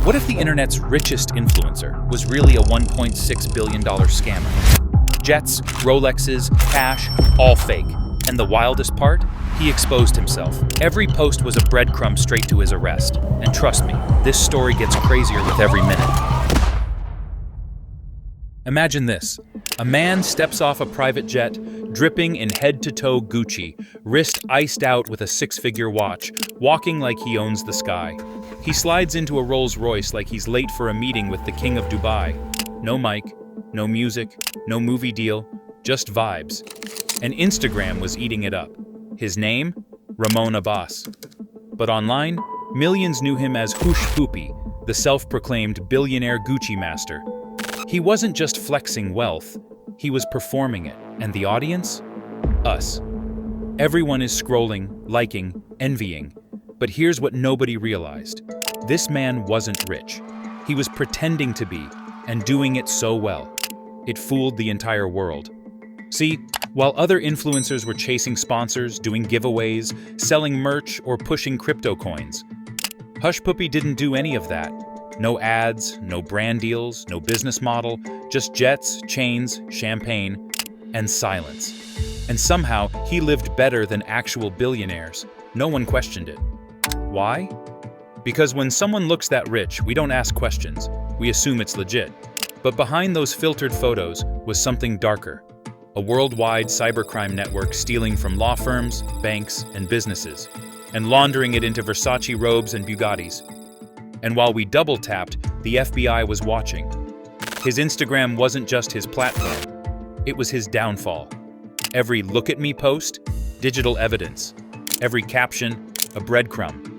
What if the internet's richest influencer was really a $1.6 billion scammer? Jets, Rolexes, cash, all fake. And the wildest part? He exposed himself. Every post was a breadcrumb straight to his arrest. And trust me, this story gets crazier with every minute. Imagine this. A man steps off a private jet, dripping in head-to-toe Gucci, wrist iced out with a six-figure watch, walking like he owns the sky. He slides into a Rolls-Royce like he's late for a meeting with the King of Dubai. No mic, no music, no movie deal, just vibes. And Instagram was eating it up. His name? Ramon Abbas. But online, millions knew him as Hushpuppi, the self-proclaimed billionaire Gucci master. He wasn't just flexing wealth, he was performing it. And the audience? Us. Everyone is scrolling, liking, envying. But here's what nobody realized. This man wasn't rich. He was pretending to be, and doing it so well. It fooled the entire world. See, while other influencers were chasing sponsors, doing giveaways, selling merch, or pushing crypto coins, Hushpuppi didn't do any of that. No ads, no brand deals, no business model, just jets, chains, champagne, and silence. And somehow, he lived better than actual billionaires. No one questioned it. Why? Because when someone looks that rich, we don't ask questions. We assume it's legit. But behind those filtered photos was something darker. A worldwide cybercrime network stealing from law firms, banks, and businesses, and laundering it into Versace robes and Bugattis. And while we double-tapped, the FBI was watching. His Instagram wasn't just his platform. It was his downfall. Every "look at me" post, digital evidence. Every caption, a breadcrumb.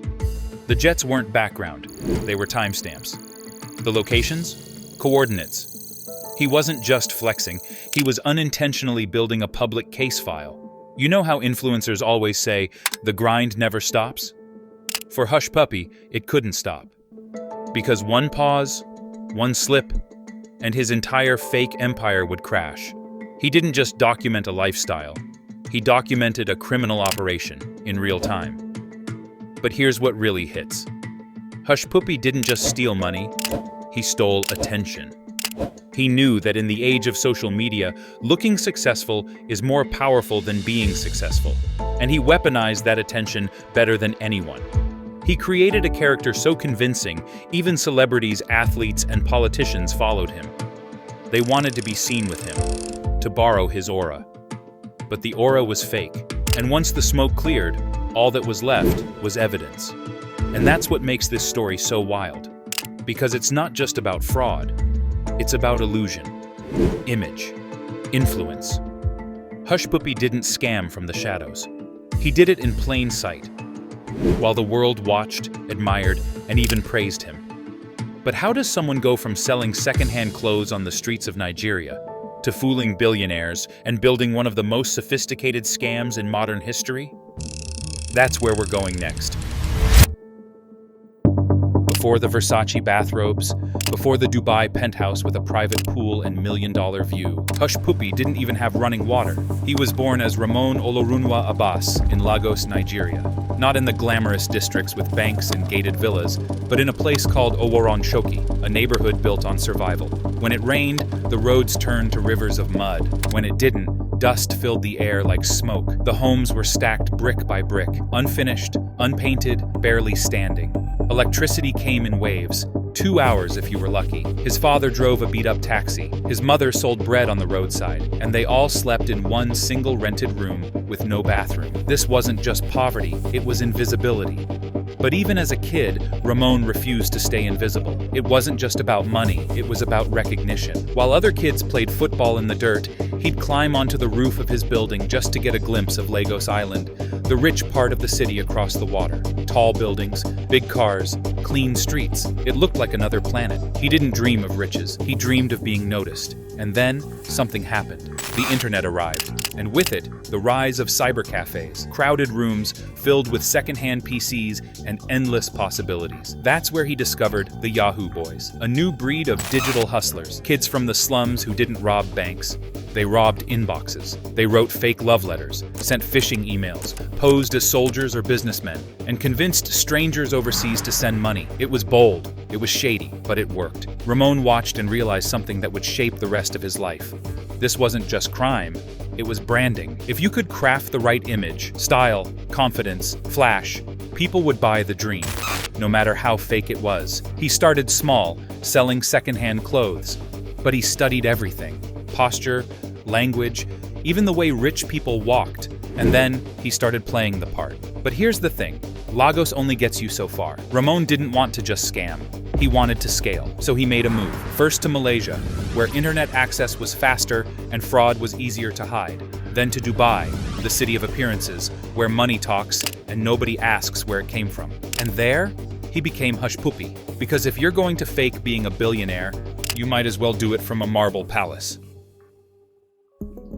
The jets weren't background. They were timestamps. The locations? Coordinates. He wasn't just flexing. He was unintentionally building a public case file. You know how influencers always say, the grind never stops? For Hushpuppi, it couldn't stop. Because one pause, one slip, and his entire fake empire would crash. He didn't just document a lifestyle. He documented a criminal operation in real time. But here's what really hits. Hushpuppi didn't just steal money, he stole attention. He knew that in the age of social media, looking successful is more powerful than being successful. And he weaponized that attention better than anyone. He created a character so convincing, even celebrities, athletes, and politicians followed him. They wanted to be seen with him, to borrow his aura. But the aura was fake, and once the smoke cleared, all that was left was evidence. And that's what makes this story so wild. Because it's not just about fraud, it's about illusion, image, influence. Hushpuppi didn't scam from the shadows. He did it in plain sight, while the world watched, admired, and even praised him. But how does someone go from selling secondhand clothes on the streets of Nigeria to fooling billionaires and building one of the most sophisticated scams in modern history? That's where we're going next. Before the Versace bathrobes, before the Dubai penthouse with a private pool and million-dollar view, Hushpuppi didn't even have running water. He was born as Ramon Olorunwa Abbas in Lagos, Nigeria. Not in the glamorous districts with banks and gated villas, but in a place called Oworonshoki, a neighborhood built on survival. When it rained, the roads turned to rivers of mud. When it didn't, dust filled the air like smoke. The homes were stacked brick by brick, unfinished, unpainted, barely standing. Electricity came in waves, 2 hours if you were lucky. His father drove a beat-up taxi. His mother sold bread on the roadside, and they all slept in one single rented room with no bathroom. This wasn't just poverty, it was invisibility. But even as a kid, Ramon refused to stay invisible. It wasn't just about money, it was about recognition. While other kids played football in the dirt, he'd climb onto the roof of his building just to get a glimpse of Lagos Island, the rich part of the city across the water. Tall buildings, big cars, clean streets. It looked like another planet. He didn't dream of riches, he dreamed of being noticed. And then, something happened. The internet arrived. and with it, the rise of cybercafes, crowded rooms filled with secondhand PCs and endless possibilities. That's where he discovered the Yahoo Boys, a new breed of digital hustlers, kids from the slums who didn't rob banks. They robbed inboxes. They wrote fake love letters, sent phishing emails, posed as soldiers or businessmen, and convinced strangers overseas to send money. It was bold, it was shady, but it worked. Ramon watched and realized something that would shape the rest of his life. This wasn't just crime, it was branding. If you could craft the right image, style, confidence, flash, people would buy the dream, no matter how fake it was. He started small, selling secondhand clothes, but he studied everything: posture, language, even the way rich people walked. And then he started playing the part. But here's the thing, Lagos only gets you so far. Ramon didn't want to just scam. He wanted to scale, so he made a move. First to Malaysia, where internet access was faster and fraud was easier to hide. Then to Dubai, the city of appearances, where money talks and nobody asks where it came from. And there, he became Hushpuppi. Because if you're going to fake being a billionaire, you might as well do it from a marble palace.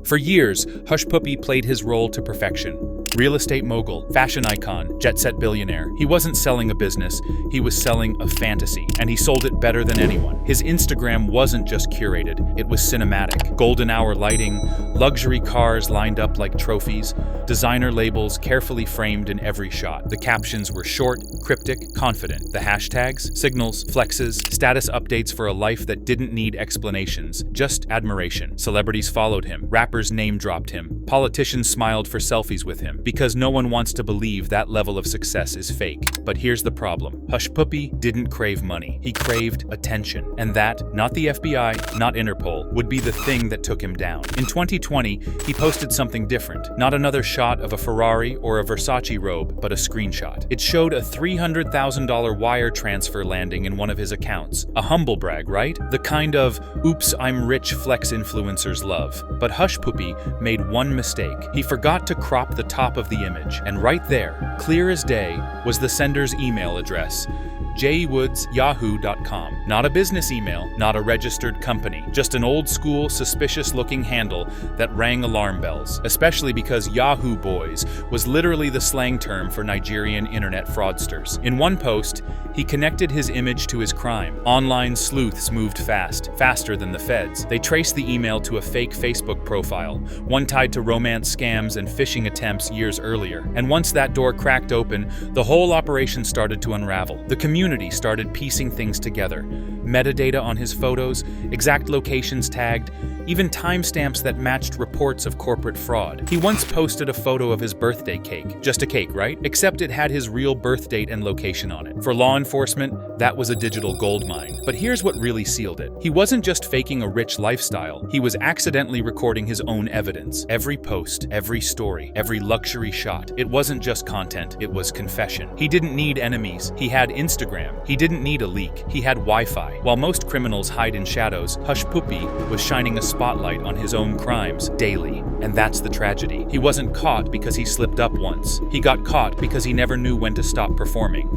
For years, Hushpuppi played his role to perfection. Real estate mogul, fashion icon, jet-set billionaire. He wasn't selling a business, he was selling a fantasy, and he sold it better than anyone. His Instagram wasn't just curated, it was cinematic. Golden hour lighting, luxury cars lined up like trophies, designer labels carefully framed in every shot. The captions were short, cryptic, confident. The hashtags, signals, flexes, status updates for a life that didn't need explanations, just admiration. Celebrities followed him, rappers name-dropped him, politicians smiled for selfies with him, because no one wants to believe that level of success is fake. But here's the problem. Hushpuppi didn't crave money. He craved attention. And that, not the FBI, not Interpol, would be the thing that took him down. In 2020, he posted something different. Not another shot of a Ferrari or a Versace robe, but a screenshot. It showed a $300,000 wire transfer landing in one of his accounts. A humble brag, right? The kind of, oops, I'm rich flex influencers love. But Hushpuppi made one mistake. He forgot to crop the top of the image, and right there, clear as day, was the sender's email address: jwoods@yahoo.com. Not a business email, not a registered company, just an old-school, suspicious-looking handle that rang alarm bells, especially because Yahoo Boys was literally the slang term for Nigerian internet fraudsters. In one post, he connected his image to his crime. Online sleuths moved fast, faster than the feds. They traced the email to a fake Facebook profile, one tied to romance scams and phishing attempts years earlier. And once that door cracked open, the whole operation started to unravel. The community started piecing things together. Metadata on his photos, exact locations tagged, even timestamps that matched reports of corporate fraud. He once posted a photo of his birthday cake. Just a cake, right? Except it had his real birth date and location on it. For law enforcement, that was a digital goldmine. But here's what really sealed it. He wasn't just faking a rich lifestyle, he was accidentally recording his own evidence. Every post, every story, every luxury shot. It wasn't just content, it was confession. He didn't need enemies, he had Instagram. He didn't need a leak, he had Wi-Fi. While most criminals hide in shadows, Hushpuppi was shining a spotlight on his own crimes daily. And that's the tragedy. He wasn't caught because he slipped up once. He got caught because he never knew when to stop performing.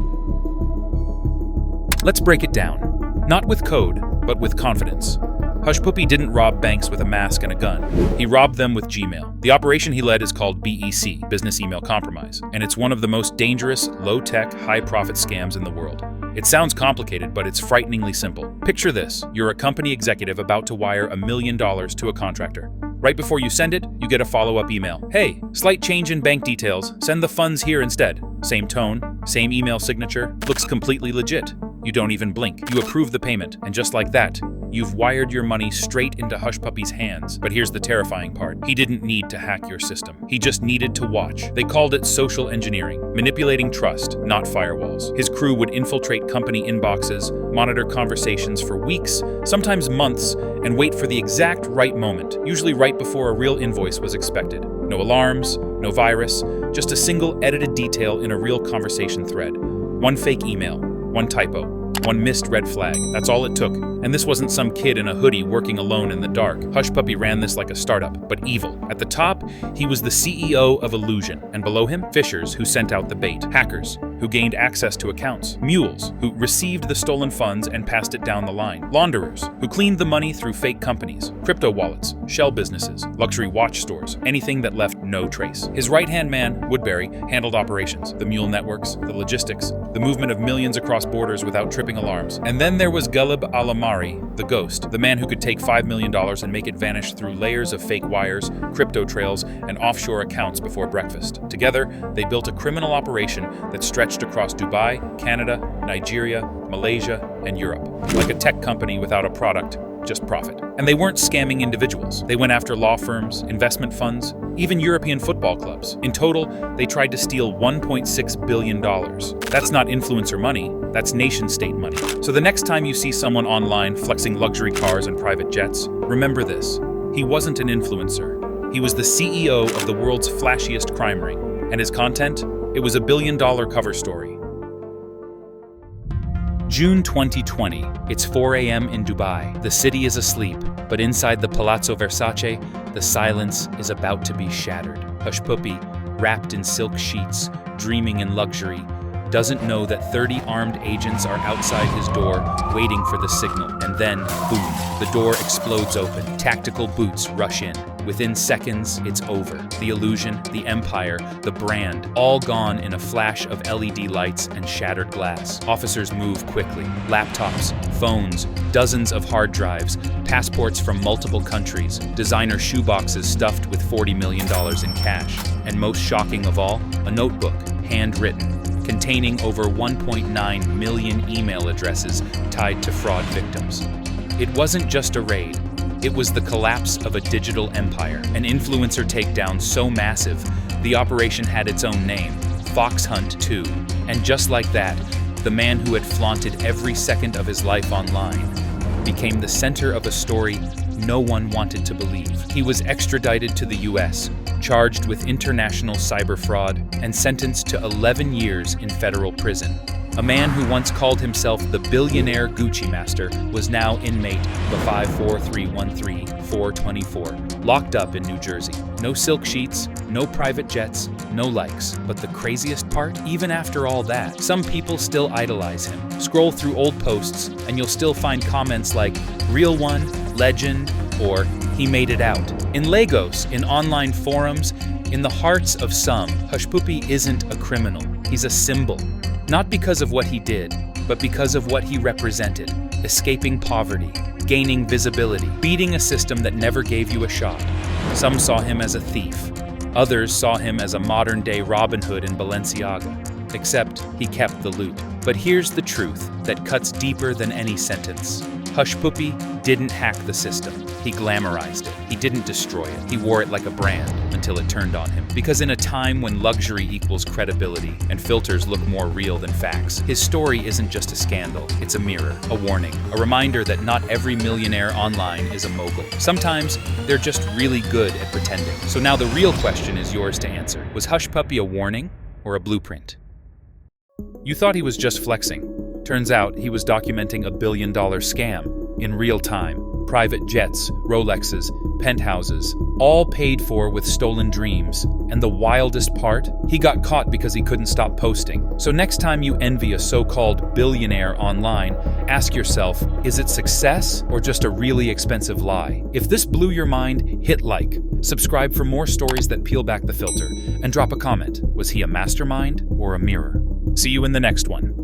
Let's break it down. Not with code, but with confidence. Hushpuppi didn't rob banks with a mask and a gun. He robbed them with Gmail. The operation he led is called BEC, Business Email Compromise, and it's one of the most dangerous, low-tech, high-profit scams in the world. It sounds complicated, but it's frighteningly simple. Picture this. You're a company executive about to wire $1 million to a contractor. Right before you send it, you get a follow-up email. Hey, slight change in bank details. Send the funds here instead. Same tone, same email signature. Looks completely legit. You don't even blink. You approve the payment, and just like that, you've wired your money straight into Hushpuppi's hands. But here's the terrifying part. He didn't need to hack your system. He just needed to watch. They called it social engineering, manipulating trust, not firewalls. His crew would infiltrate company inboxes, monitor conversations for weeks, sometimes months, and wait for the exact right moment, usually right before a real invoice was expected. No alarms, no virus, just a single edited detail in a real conversation thread. One fake email, one typo, one missed red flag. That's all it took. And this wasn't some kid in a hoodie working alone in the dark. Hushpuppi ran this like a startup, but evil. At the top, he was the CEO of Illusion, and below him, fishers who sent out the bait, hackers who gained access to accounts. Mules, who received the stolen funds and passed it down the line. Launderers, who cleaned the money through fake companies. Crypto wallets, shell businesses, luxury watch stores, anything that left no trace. His right-hand man, Woodbury, handled operations, the mule networks, the logistics, the movement of millions across borders without tripping alarms. And then there was Ghalib Alamari, the ghost, the man who could take $5 million and make it vanish through layers of fake wires, crypto trails, and offshore accounts before breakfast. Together, they built a criminal operation that stretched across Dubai, Canada, Nigeria, Malaysia, and Europe. Like a tech company without a product, just profit. And they weren't scamming individuals. They went after law firms, investment funds, even European football clubs. In total, they tried to steal $1.6 billion. That's not influencer money, that's nation-state money. So the next time you see someone online flexing luxury cars and private jets, remember this. He wasn't an influencer. He was the CEO of the world's flashiest crime ring. And his content? It was a billion-dollar cover story. June 2020. It's 4 a.m. in Dubai. The city is asleep, but inside the Palazzo Versace, the silence is about to be shattered. Hushpuppi, wrapped in silk sheets, dreaming in luxury, doesn't know that 30 armed agents are outside his door, waiting for the signal. And then, boom, the door explodes open. Tactical boots rush in. Within seconds, it's over. The illusion, the empire, the brand, all gone in a flash of LED lights and shattered glass. Officers move quickly. Laptops, phones, dozens of hard drives, passports from multiple countries, designer shoeboxes stuffed with $40 million in cash. And most shocking of all, a notebook, handwritten, containing over 1.9 million email addresses tied to fraud victims. It wasn't just a raid. It was the collapse of a digital empire, an influencer takedown so massive, the operation had its own name, Fox Hunt 2. And just like that, the man who had flaunted every second of his life online became the center of a story no one wanted to believe. He was extradited to the US, charged with international cyber fraud, and sentenced to 11 years in federal prison. A man who once called himself the Billionaire Gucci Master was now inmate the 54313-424, locked up in New Jersey. No silk sheets, no private jets, no likes. But the craziest part? Even after all that, some people still idolize him. Scroll through old posts and you'll still find comments like, "Real one," "Legend," or "He made it out." In Lagos, in online forums, in the hearts of some, Hushpuppi isn't a criminal. He's a symbol. Not because of what he did, but because of what he represented. Escaping poverty, gaining visibility, beating a system that never gave you a shot. Some saw him as a thief. Others saw him as a modern-day Robin Hood in Balenciaga. Except he kept the loot. But here's the truth that cuts deeper than any sentence. Hushpuppi didn't hack the system. He glamorized it. He didn't destroy it. He wore it like a brand until it turned on him. Because in a time when luxury equals credibility and filters look more real than facts, his story isn't just a scandal. It's a mirror, a warning, a reminder that not every millionaire online is a mogul. Sometimes they're just really good at pretending. So now the real question is yours to answer. Was Hushpuppi a warning or a blueprint? You thought he was just flexing. Turns out he was documenting a billion-dollar scam in real time. Private jets, Rolexes, penthouses, all paid for with stolen dreams. And the wildest part? He got caught because he couldn't stop posting. So next time you envy a so-called billionaire online, ask yourself, is it success or just a really expensive lie? If this blew your mind, hit like. Subscribe for more stories that peel back the filter. And drop a comment. Was he a mastermind or a mirror? See you in the next one.